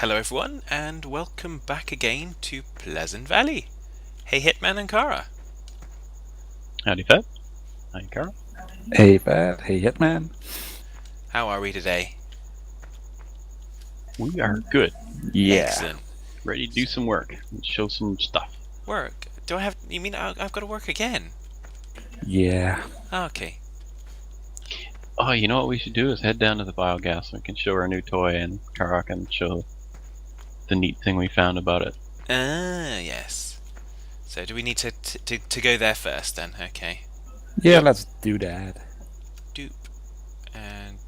Hello everyone, and welcome back again to Pleasant Valley. Hey Hitman and Kara. Howdy, Fed. Hi, Carl. Hey, Pat. Hey, Hitman. How are we today? We are good. Yeah. Excellent. Ready to do some work and show some stuff. Work? Do I have... You mean I've got to work again? Yeah. Okay. Oh, you know what we should do is head down to the BioGas and we can show our new toy and Kara can show the neat thing we found about it. Yes. So do we need to go there first then? Okay. Yeah, Yep. let's do that. Doop. And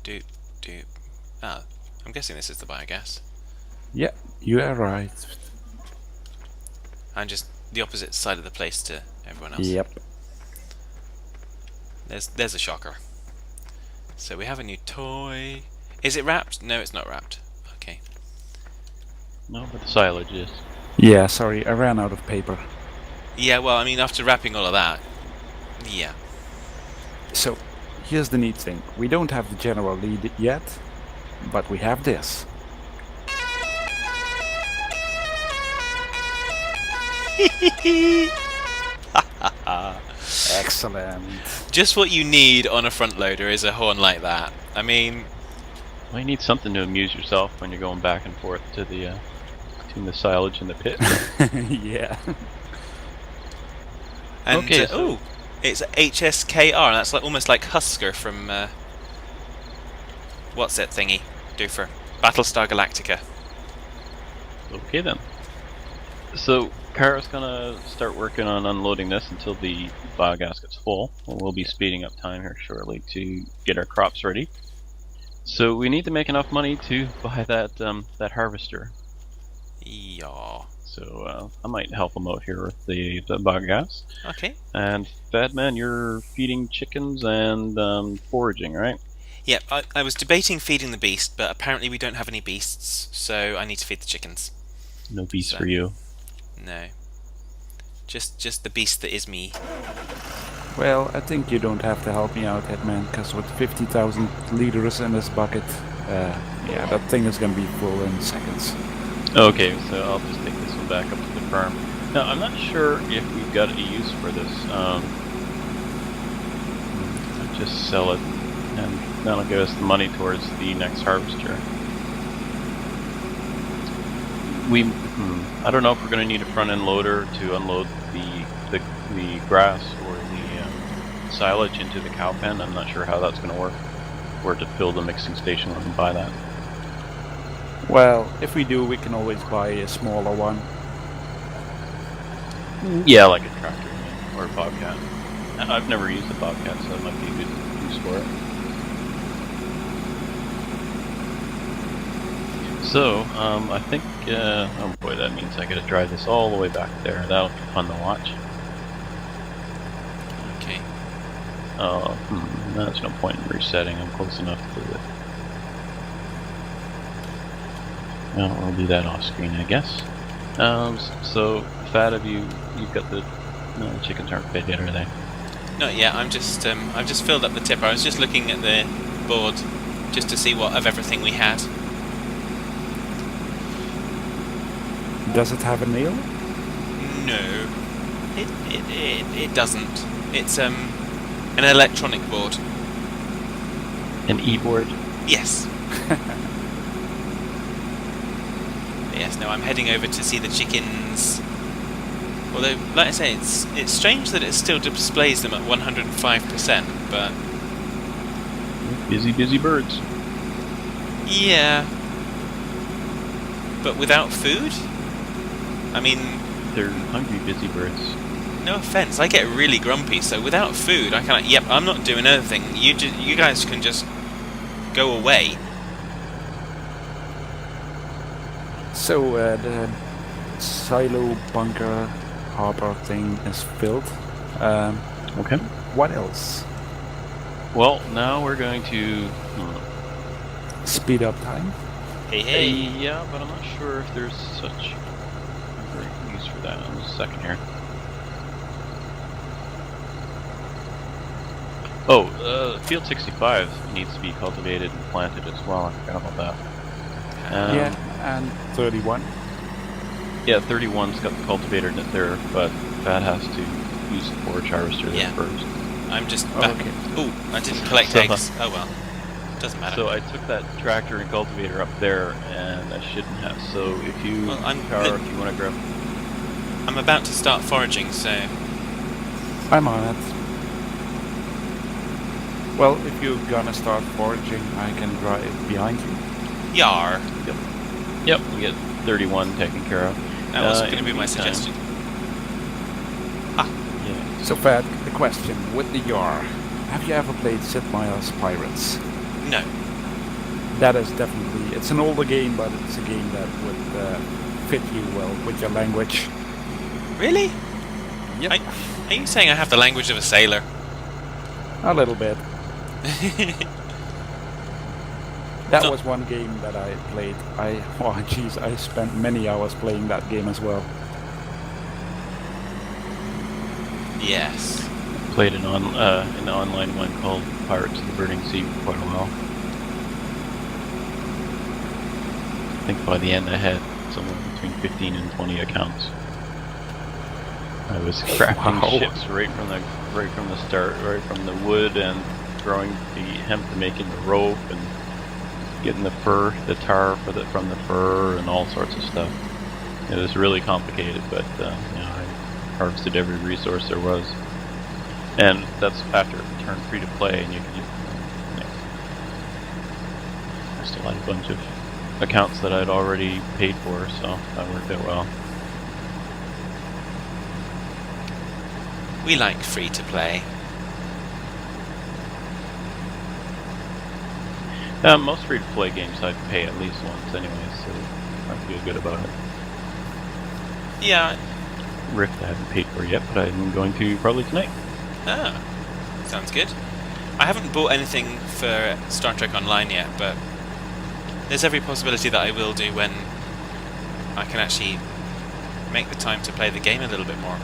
doop, doop. Ah, I'm guessing this is the biogas. Yeah, you are right. I'm just the opposite side of the place to everyone else. Yep. There's a shocker. So we have a new toy. Is it wrapped? No, it's not wrapped. Okay. No, but the silage is. Yeah, sorry, I ran out of paper. Yeah, well, I mean, after wrapping all of that, yeah. So, here's the neat thing. We don't have the general lead yet, but we have this. Excellent. Just what you need on a front loader is a horn like that. I mean, Well, you need something to amuse yourself when you're going back and forth to the between the silage and the pit. Yeah. and Okay, so- oh, it's HSKR. That's like almost like Husker from what's that thingy? Doofer, Battlestar Galactica. Okay then. So Kara's gonna start working on unloading this until the biogas gets full. We'll be speeding up time here shortly to get our crops ready. So we need to make enough money to buy that that harvester. Yeah. So I might help him out here with the biogas. Okay. And Fadman, you're feeding chickens and foraging, right? Yep. I was debating feeding the beast, but apparently we don't have any beasts, so I need to feed the chickens. No beast So- for you. No. Just the beast that is me. Well, I think you don't have to help me out, Hitman, because with 50,000 liters in this bucket, yeah, that thing is gonna be full in seconds. Okay, so I'll just take this one back up to the farm. Now, I'm not sure if we've got a use for this. Just sell it, and that'll give us the money towards the next harvester. I don't know if we're going to need a front-end loader to unload the grass or the silage into the cow pen. I'm not sure how that's going to work. Or to build a mixing station and buy that. Well, if we do, we can always buy a smaller one. Yeah, like a tractor or a bobcat. I've never used a bobcat, so it might be a good use for it. So, I think, oh boy, that means I gotta drive this all the way back there. That'll be fun to watch. Okay. There's no point in resetting. I'm close enough to it. Well, we'll do that off screen, I guess. So, Fat, you've got the, no, the chickens aren't fed yet, are they? Not yet. I've just filled up the tipper. I was just looking at the board just to see what of everything we had. Does it have a nail? No, it doesn't. It's an electronic board. An e-board? Yes. Yes. No, I'm heading over to see the chickens. Although, like I say, it's strange that it still displays them at 105%. But Busy birds. yeah. But without food? I mean, They're hungry busy birds. no offense, I get really grumpy. So without food, I can't. Yep, I'm not doing anything. You guys can just go away. So, the silo bunker harbor thing is filled. Okay. What else? Well, now we're going to... Speed up time? Hey. Yeah, but I'm not sure if there's such a great use for that. In a second here. Oh, Field 65 needs to be cultivated and planted as well. I forgot about that. Yeah. And 31. Yeah, 31's got the cultivator in it there, but that has to use the forage harvester there Yeah. first. I'm just Oh, back. okay. Oh, I didn't collect eggs. Oh well. Doesn't matter. So I took that tractor and cultivator up there, and I shouldn't have. So if you, Well, Power, if you want to grab... I'm about to start foraging, so... I'm on it. Well, if you're gonna start foraging, I can drive behind you. Yar. Yep, we get 31 taken care of. That was going in to be the my meantime- suggestion. Yeah. So, Fat, the question with the YAR. Have you ever played Sid Meier's Pirates? No. That is definitely... It's an older game, but it's a game that would fit you well with your language. Really? Yep. Are you saying I have the language of a sailor? A little bit. That No. was one game that I played. I spent many hours playing that game as well. Yes. Played an online one called Pirates of the Burning Sea for quite a while. I think by the end I had somewhere between 15 and 20 accounts. I was crafting Wow. ships right from the start, right from the wood and growing the hemp to making the rope and getting the fur, the tar from the fur and all sorts of stuff. It was really complicated, but I harvested every resource there was. And that's after it turned free to play, and you can I still had a bunch of accounts that I'd already paid for, so that worked out well. We like free to play. Most free-to-play games I pay at least once anyway, so I feel good about it. Yeah. Rift I haven't paid for yet, but I'm going to probably tonight. Ah. Sounds good. I haven't bought anything for Star Trek Online yet, but there's every possibility that I will do when I can actually make the time to play the game a little bit more.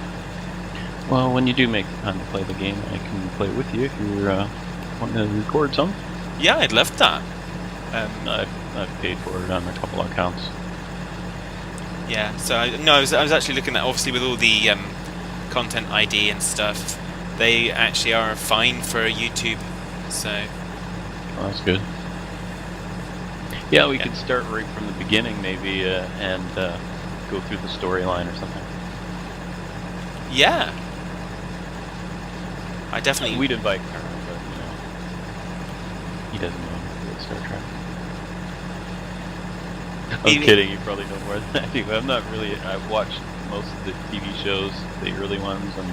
Well, when you do make the time to play the game, I can play with you if you're wanting to record some. Yeah, I'd love that. I've paid for it on a couple of accounts. Yeah, so I was actually looking at, obviously with all the content ID and stuff, they actually are fine for YouTube, so... Well, that's good. Yeah, we could start right from the beginning maybe and go through the storyline or something. Yeah. I definitely... We'd invite Carl, but he doesn't know about Star Trek. I'm kidding, you probably know more than I do. I'm not really... I've watched most of the TV shows, the early ones, and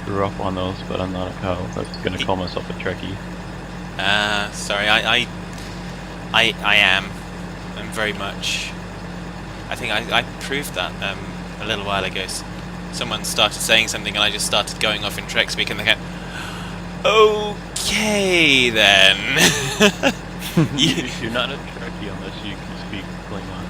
grew up on those, but I'm not a cow. I'm going to call myself a Trekkie. Sorry, I am. I'm very much... I think I proved that a little while ago. Someone started saying something and I just started going off in Trek speak and they go, okay then. You're not a Trekkie unless you can speak Klingon.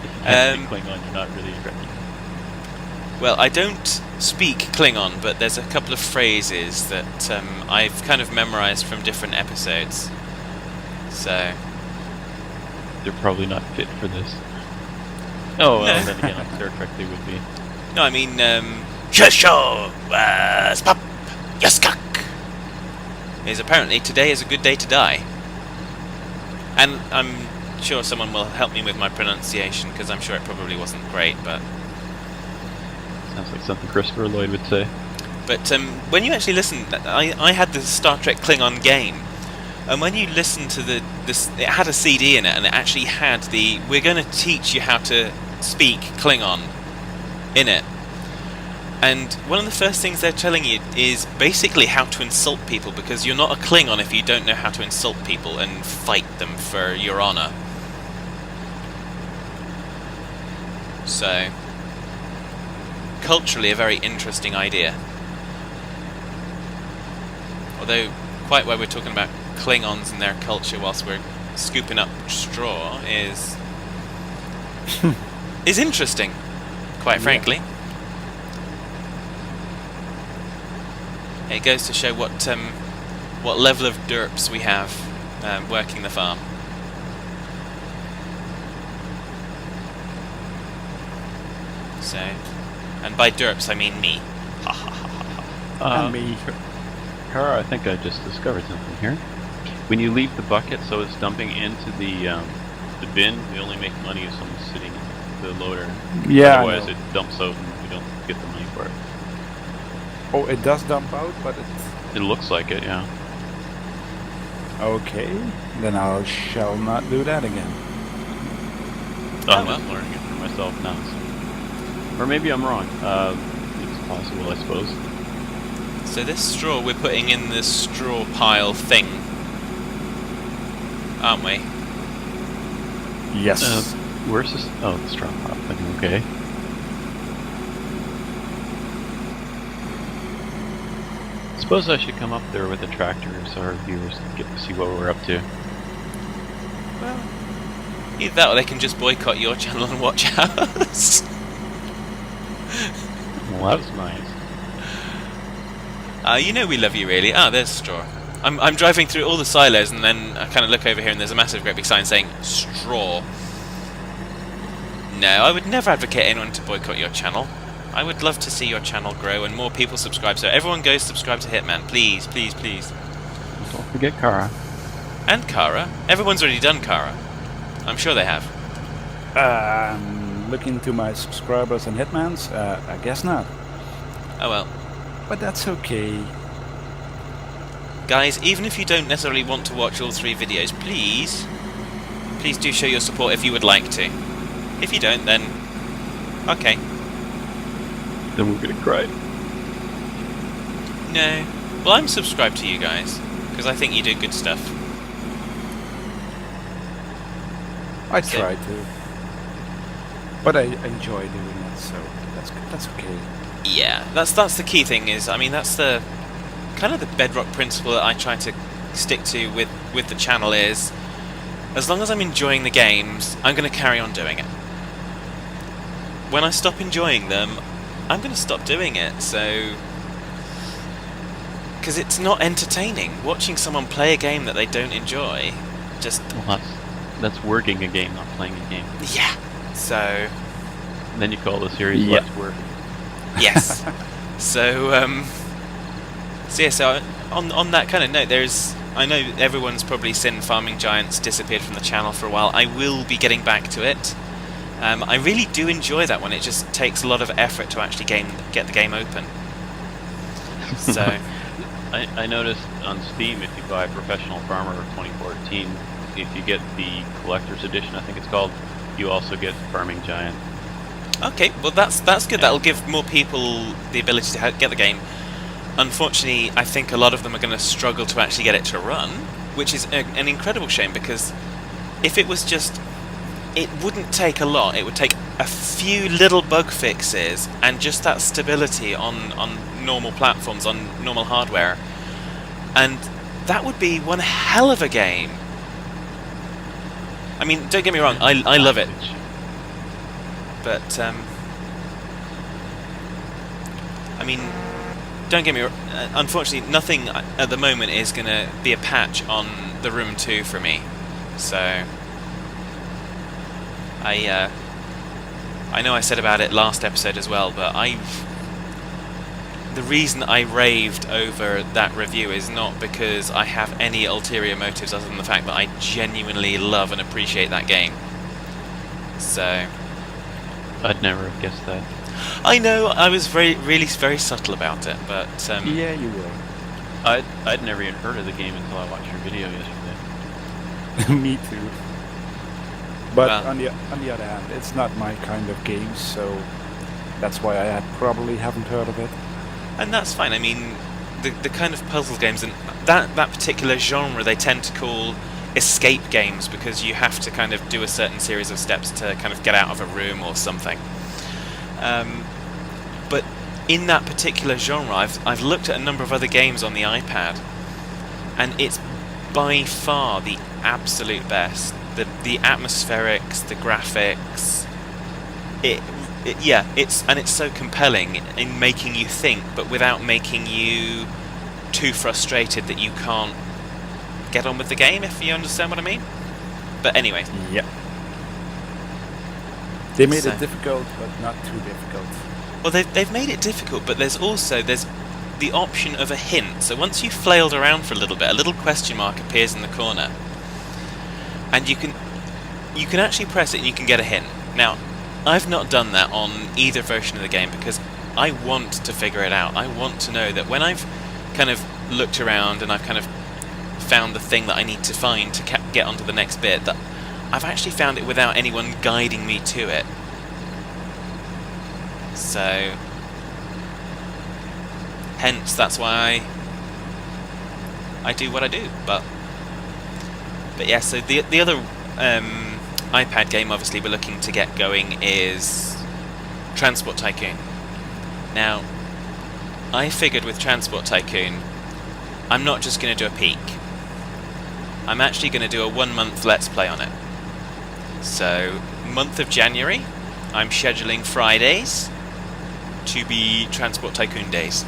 If you can't speak Klingon, you're not really a Trekkie. Well, I don't speak Klingon, but there's a couple of phrases that I've kind of memorized from different episodes. So... They're probably not fit for this. Oh, well, No. then again, on Star Trek they would be. No, I mean, Shusho, Spop, Yaskak is apparently today is a good day to die. And I'm sure someone will help me with my pronunciation, because I'm sure it probably wasn't great, but... Sounds like something Christopher Lloyd would say. But when you actually listen, I had the Star Trek Klingon game, and when you listen to this, it had a CD in it, and it actually had the "We're going to teach you how to speak Klingon" in it. And one of the first things they're telling you is basically how to insult people, because you're not a Klingon if you don't know how to insult people and fight them for your honor. So, culturally a very interesting idea. Although, quite why we're talking about Klingons and their culture whilst we're scooping up straw is interesting, quite frankly. It goes to show what level of derps we have working the farm. So, and by derps I mean me. Ha ha ha ha. And me. Kara, I think I just discovered something here. When you leave the bucket, so it's dumping into the bin, we only make money if someone's sitting in the loader. Yeah. Otherwise, it dumps out and we don't get the money for it. Oh, it does dump out, but It looks like it, yeah. okay. Then I shall not do that again. I'm well. just learning it for myself now. So. Or maybe I'm wrong. It's possible, I suppose. So this straw we're putting in this straw pile thing, aren't we? Yes. Where's this? Oh, the straw pile thing. Okay. Suppose I should come up there with a tractor so our viewers can get to see what we're up to. Well, either that or they can just boycott your channel and watch ours. Well, that was nice. You know we love you, really. Ah, there's straw. I'm driving through all the silos, and then I kind of look over here, and there's a massive, great big sign saying straw. No, I would never advocate anyone to boycott your channel. I would love to see your channel grow and more people subscribe. So everyone go subscribe to Hitman, please, please, please. Don't forget Kara. And Kara. Everyone's already done Kara. I'm sure they have. Looking to my subscribers and Hitmans, I guess not. Oh well. But that's okay. Guys, even if you don't necessarily want to watch all 3 videos, please do show your support if you would like to. If you don't, then okay. Then we're gonna cry. No. Well, I'm subscribed to you guys, because I think you do good stuff. I try to. But I enjoy doing it, so that's okay. Yeah, that's the key thing is, I mean, that's the kind of the bedrock principle that I try to stick to with the channel is, as long as I'm enjoying the games, I'm going to carry on doing it. When I stop enjoying them, I'm going to stop doing it, so... Because it's not entertaining. Watching someone play a game that they don't enjoy, just... Well, that's working a game, not playing a game. Yeah, so... And then you call the series Yeah. Let's Work. Yes. So on that kind of note, I know everyone's probably seen Farming Giants disappeared from the channel for a while. I will be getting back to it. I really do enjoy that one. It just takes a lot of effort to actually get the game open. So I noticed on Steam, if you buy Professional Farmer 2014, if you get the Collector's Edition, I think it's called, you also get Farming Giant. okay, well that's good. That'll give more people the ability to get the game. Unfortunately, I think a lot of them are going to struggle to actually get it to run, which is an incredible shame, because if it was just... It wouldn't take a lot. It would take a few little bug fixes and just that stability on normal platforms, on normal hardware. And that would be one hell of a game. I mean, don't get me wrong, I love it. But, I mean, don't get me wrong, unfortunately, nothing at the moment is going to be a patch on the Room 2 for me. So... I know I said about it last episode as well, but the reason I raved over that review is not because I have any ulterior motives other than the fact that I genuinely love and appreciate that game. So... I'd never have guessed that. I know, I was really very subtle about it, but... Yeah, you will. I'd never even heard of the game until I watched your video yesterday. Me too. But Well. on the other hand, it's not my kind of game, so that's why I probably haven't heard of it. And that's fine. I mean, the kind of puzzle games and that particular genre they tend to call escape games, because you have to kind of do a certain series of steps to kind of get out of a room or something. But in that particular genre, I've looked at a number of other games on the iPad, and it's by far the absolute best. The atmospherics, the graphics, it's so compelling in making you think, but without making you too frustrated that you can't get on with the game, if you understand what I mean. But anyway. Yep. They made So- it difficult, but not too difficult. Well, they've made it difficult, but there's the option of a hint. So once you've flailed around for a little bit, a little question mark appears in the corner, and you can actually press it and you can get a hint. Now, I've not done that on either version of the game because I want to figure it out. I want to know that when I've kind of looked around and I've kind of found the thing that I need to find to get onto the next bit, that I've actually found it without anyone guiding me to it. So, hence, that's why I do what I do. But yeah, so the other iPad game, obviously, we're looking to get going is Transport Tycoon. Now, I figured with Transport Tycoon, I'm not just going to do a peek. I'm actually going to do a 1 month Let's Play on it. So, month of January, I'm scheduling Fridays to be Transport Tycoon days.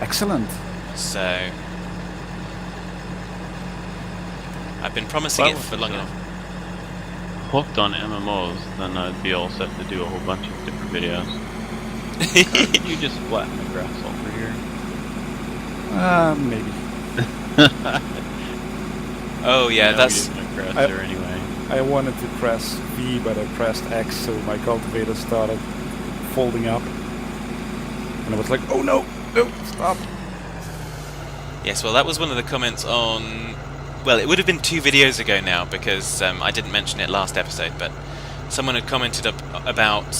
Excellent. So, I've been promising it for long enough. Hooked on MMOs, then I'd be all set to do a whole bunch of different videos. Could you just flatten the grass over here? Maybe. Oh yeah, No, that's... we didn't put grass there anyway. I wanted to press V, but I pressed X, so my cultivator started folding up. And I was like, oh no, no, stop. Yes, well that was one of the comments on... Well, it would have been 2 videos ago now, because I didn't mention it last episode, but someone had commented about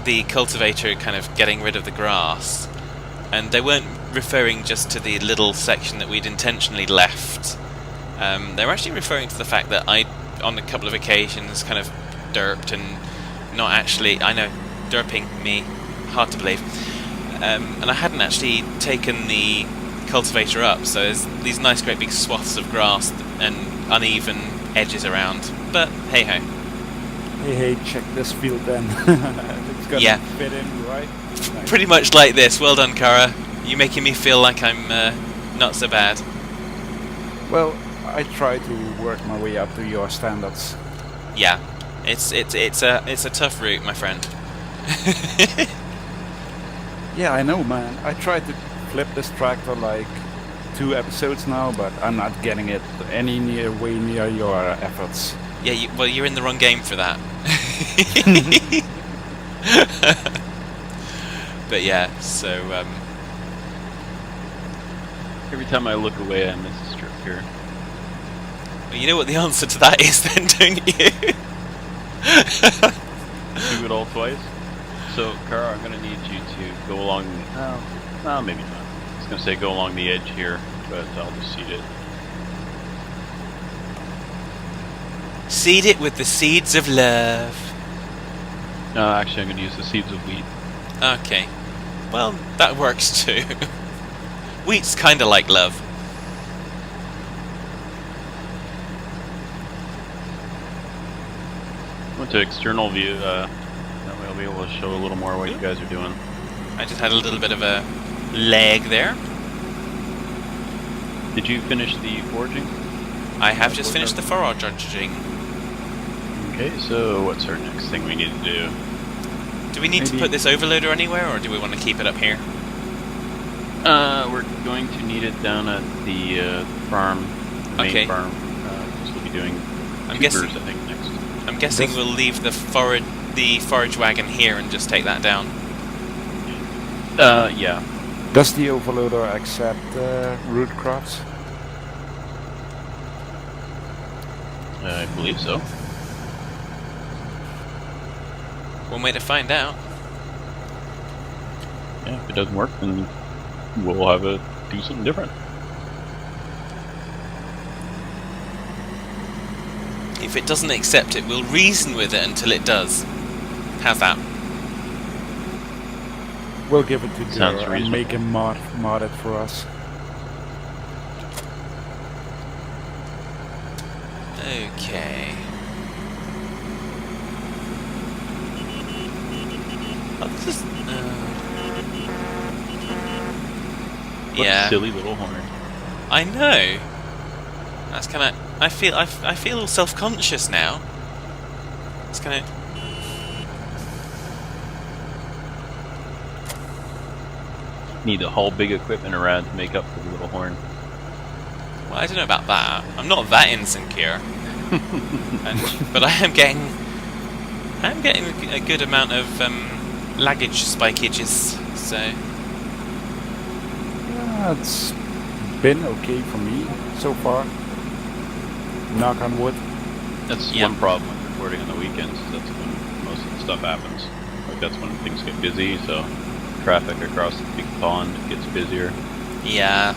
the cultivator kind of getting rid of the grass, and they weren't referring just to the little section that we'd intentionally left. They were actually referring to the fact that I, on a couple of occasions, kind of derped and not actually... I know, derping, me, hard to believe. And I hadn't actually taken the cultivator up, so there's these nice great big swaths of grass and uneven edges around. But hey-ho. Hey, check this field then. It's gonna fit in, right? Nice. Pretty much like this. Well done, Cara. You're making me feel like I'm not so bad. Well, I try to work my way up to your standards. Yeah, it's a tough route, my friend. Yeah, I know, man. I tried to flip this tractor like 2 episodes now, but I'm not getting it way near your efforts. Yeah, well, you're in the wrong game for that. But yeah, so Every time I look away, I miss a strip here. well, you know what the answer to that is, then, don't you? Do it all twice. So, Kara, I'm gonna need you to go along. No, maybe not. I was gonna say go along the edge here, but I'll just seed it. Seed it with the seeds of love. No, actually, I'm gonna use the seeds of wheat. Okay. Well, that works too. Wheat's kind of like love. Went to external view. That way I'll be able to show a little more what you guys are doing. I just had a little bit of a lag there. Did you finish the foraging? I have just finished the foraging. Okay, so what's our next thing we need to do? Do we need to put this overloader anywhere, or do we want to keep it up here? We're going to need it down at the farm, the main farm. Because we'll be doing I'm tubers, guessing. I think, next. I'm guessing we'll leave the forage wagon here and just take that down. Yeah. Does the overloader accept root crops? I believe so. One way to find out. Yeah, if it doesn't work, then we'll have to do something different. If it doesn't accept it, we'll reason with it until it does. How's that? We'll give it to Sounds Dura and reasonable. make him mod it for us. Okay. Oh, this is... What yeah. a silly little horn. I know. That's kind of... I feel self-conscious now. It's kind of... Need to haul big equipment around to make up for the little horn. Well, I don't know about that. I'm not that insecure. But I am getting a good amount of luggage spikeages, so... Yeah, it's been okay for me so far. Knock on wood. That's Yeah. one problem with recording on the weekends. That's when most of the stuff happens. Like that's when things get busy, so traffic across the big pond gets busier. Yeah.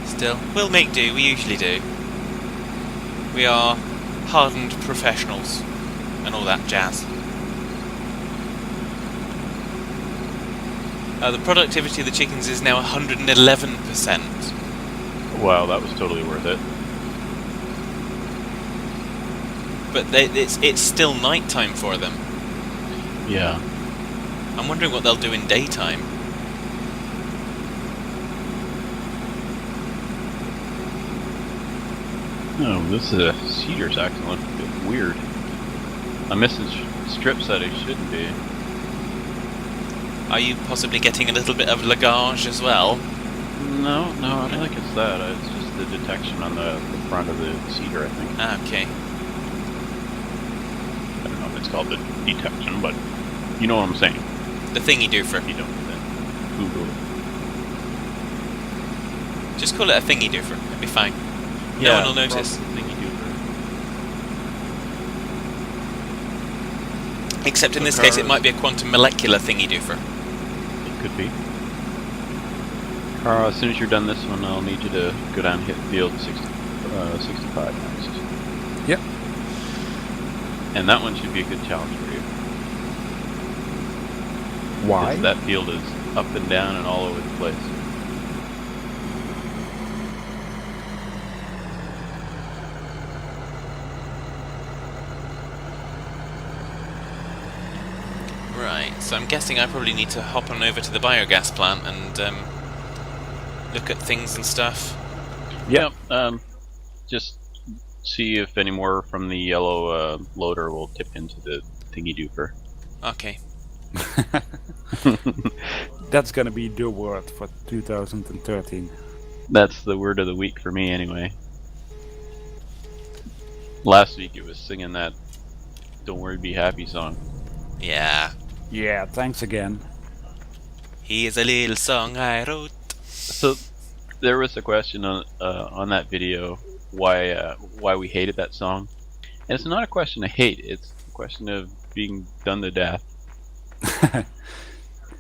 Still, we'll make do, we usually do. We are hardened professionals and all that jazz. The productivity of the chickens is now 111%. Wow, that was totally worth it. But it's still nighttime for them. Yeah. I'm wondering what they'll do in daytime. Oh, this cedar's acting a little bit weird. I'm missing strips that I shouldn't be. Are you possibly getting a little bit of lagage as well? No, I don't think it's that. It's just the detection on the front of the cedar, I think. Ah, okay. I don't know if it's called the detection, but you know what I'm saying. The thingy doofer. If you don't, then Google it. Just call it a thingy doofer. It'll be fine. No one will notice. Except in this case, it might be a quantum molecular thingy doofer. It could be. Carl, as soon as you're done this one, I'll need you to go down and hit field 65 next. Yep. And that one should be a good challenge for you. Why? Because that field is up and down and all over the place. Right, so I'm guessing I probably need to hop on over to the biogas plant and look at things and stuff. Yep. Just see if any more from the yellow loader will tip into the thingy doofer. Okay. That's gonna be the word for 2013. That's the word of the week for me, anyway. Last week it was singing that "Don't Worry, Be Happy" song. Yeah. Yeah, thanks again. Here's a little song I wrote. So there was a question on that video why we hated that song, and it's not a question of hate. It's a question of being done to death.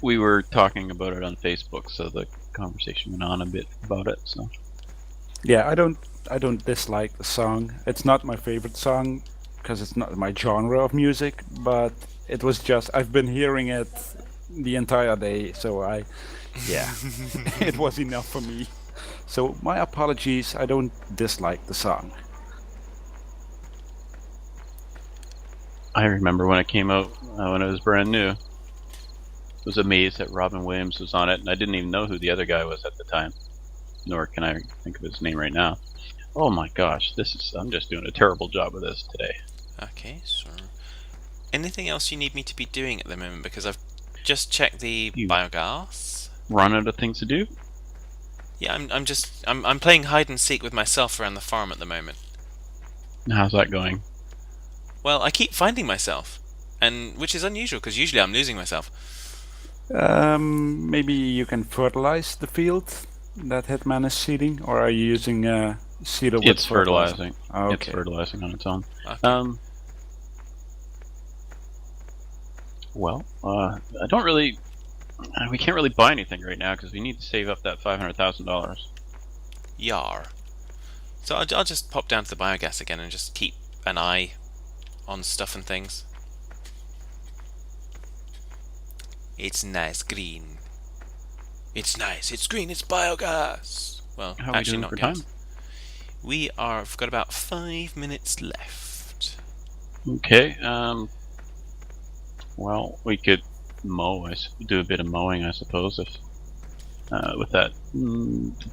We were talking about it on Facebook, so the conversation went on a bit about it. So Yeah, I don't dislike the song. It's not my favorite song because it's not my genre of music, but it was just I've been hearing it the entire day, so it was enough for me. So my apologies, I don't dislike the song. I remember when it came out when it was brand new. I was amazed that Robin Williams was on it, and I didn't even know who the other guy was at the time. Nor can I think of his name right now. Oh my gosh, I'm just doing a terrible job of this today. Okay, so anything else you need me to be doing at the moment? Because I've just checked the biogas. Run out of things to do? Yeah, I'm playing hide and seek with myself around the farm at the moment. How's that going? Well, I keep finding myself, and which is unusual because usually I'm losing myself. Maybe you can fertilize the field that Hitman is seeding, or are you using seeder with It's fertilizing. Okay. It's fertilizing on its own. Okay. Well, I don't really. We can't really buy anything right now because we need to save up that $500,000. Yar. So I'll just pop down to the biogas again and just keep an eye on stuff and things. It's nice green. It's nice. It's green. It's biogas. Well, How are we actually doing not for gas. time? We've got about 5 minutes left. Okay. Well, we could mow. Do a bit of mowing, I suppose. If with that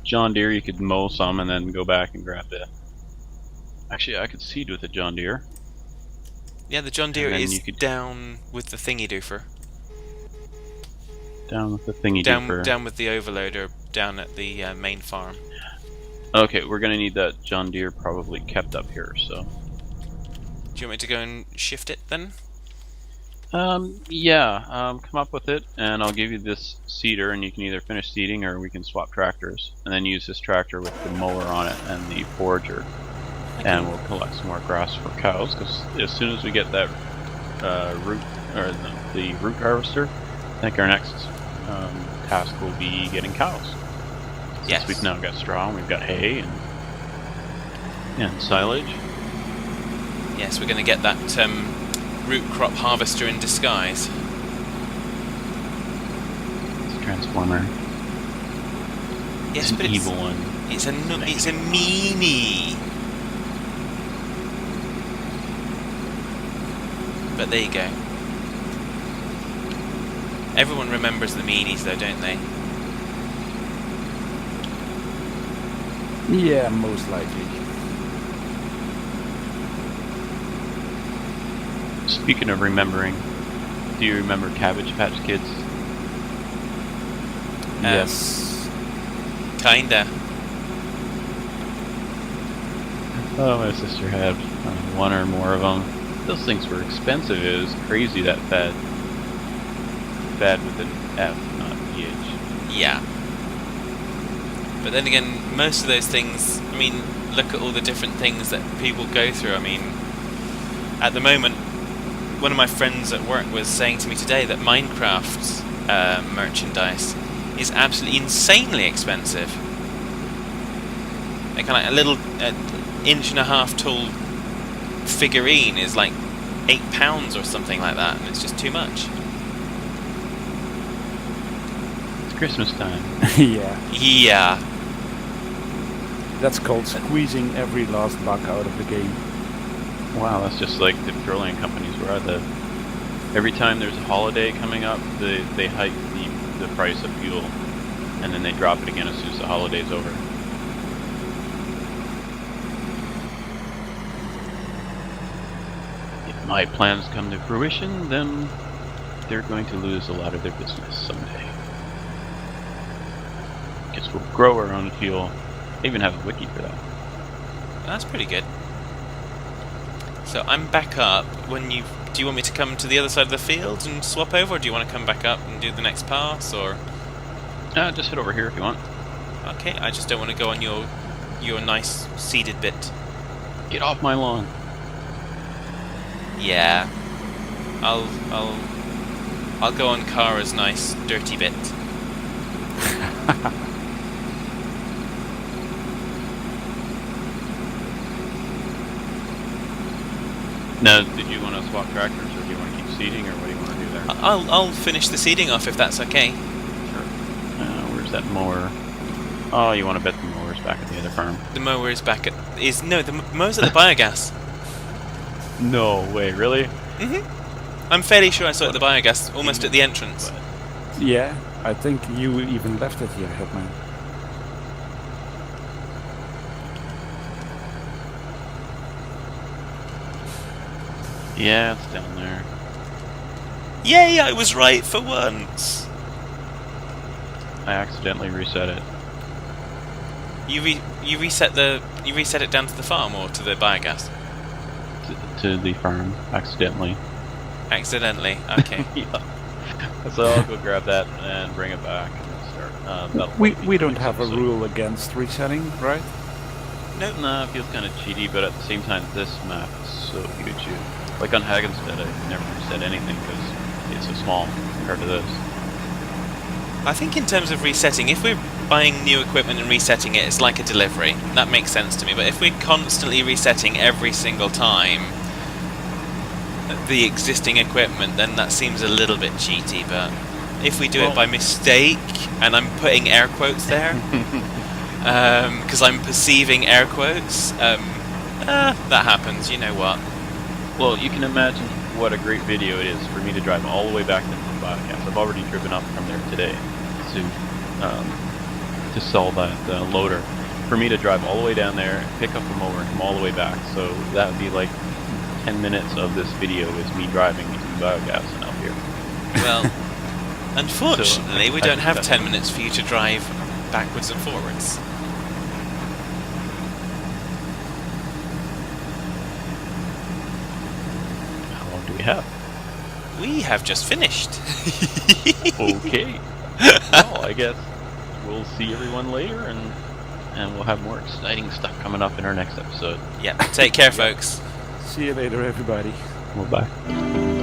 John Deere, you could mow some and then go back and grab the Actually, I could seed with a John Deere. Yeah, the John Deere And then is you could- down with the thingy doofer. Down with the thingy Down, doofer. down with the overloader, down at the main farm. Okay, we're gonna need that John Deere probably kept up here, so. Do you want me to go and shift it then? Yeah, come up with it, and I'll give you this seeder, and you can either finish seeding or we can swap tractors, and then use this tractor with the mower on it and the forager, and we'll collect some more grass for cows. Because as soon as we get that root or the root harvester, I think our next task will be getting cows. Yes. Since we've now got straw, and we've got hay and silage. Yes, we're going to get that root crop harvester in disguise. It's a transformer. Yes, It's but an evil one. It's a meanie. But there you go. Everyone remembers the meanies, though, don't they? Yeah, most likely. Speaking of remembering, do you remember Cabbage Patch Kids? Yes. Kinda. Oh, my sister had one or more of them. Those things were expensive. It was crazy, that fad. Fad with an F, not PH. Yeah. But then again, most of those things, I mean, look at all the different things that people go through. I mean, at the moment, one of my friends at work was saying to me today that Minecraft merchandise is absolutely insanely expensive. Like a little inch and a half tall figurine is like £8 or something like that, and it's just too much. It's Christmas time. Yeah. Yeah. That's called squeezing every last buck out of the game. Wow, that's just like the petroleum companies where I live. Every time there's a holiday coming up, they hike the price of fuel, and then they drop it again as soon as the holiday's over. If my plans come to fruition, then they're going to lose a lot of their business someday. Guess we'll grow our own fuel. I even have a wiki for that. That's pretty good. So I'm back up. Do you want me to come to the other side of the field and swap over, or do you want to come back up and do the next pass, or? Just head over here if you want. Okay, I just don't want to go on your nice seeded bit. Get off my lawn. Yeah. I'll go on Kara's nice dirty bit. Now, did you want to swap tractors, or do you want to keep seeding, or what do you want to do there? I'll finish the seeding off if that's okay. Sure. Where's that mower? Oh, you want to bet the mower's back at the other farm? The mower is back at the mower's at the biogas. No way, really? I'm fairly sure I saw it at the biogas, almost at the entrance. Yeah, I think you even left it here, Hitman. Yeah, it's down there. Yay, I was right for once. I accidentally reset it. You reset it down to the farm or to the biogas? To the farm, accidentally. Accidentally, okay. Yeah. So I'll go grab that and bring it back and start. We don't have a rule against resetting, right? Nope. No, it feels kind of cheaty, but at the same time, this map is so huge. Like on Hagenstead, I never reset anything because it's so small compared to this. I think in terms of resetting, if we're buying new equipment and resetting it, it's like a delivery. That makes sense to me. But if we're constantly resetting every single time the existing equipment, then that seems a little bit cheaty. But if we do it by mistake, and I'm putting air quotes there, because I'm perceiving air quotes, that happens, you know what. Well, you can imagine what a great video it is for me to drive all the way back to the BioGas. I've already driven up from there today to sell that loader. for me to drive all the way down there, pick up the mower, and come all the way back. So that would be like 10 minutes of this video is me driving to BioGas and out here. Well, unfortunately, we don't have that's 10 minutes for you to drive backwards and forwards. How long do we have? We have just finished. Okay. Well, I guess we'll see everyone later, and we'll have more exciting stuff coming up in our next episode. Yeah, take care, folks. See you later, everybody. Well, bye.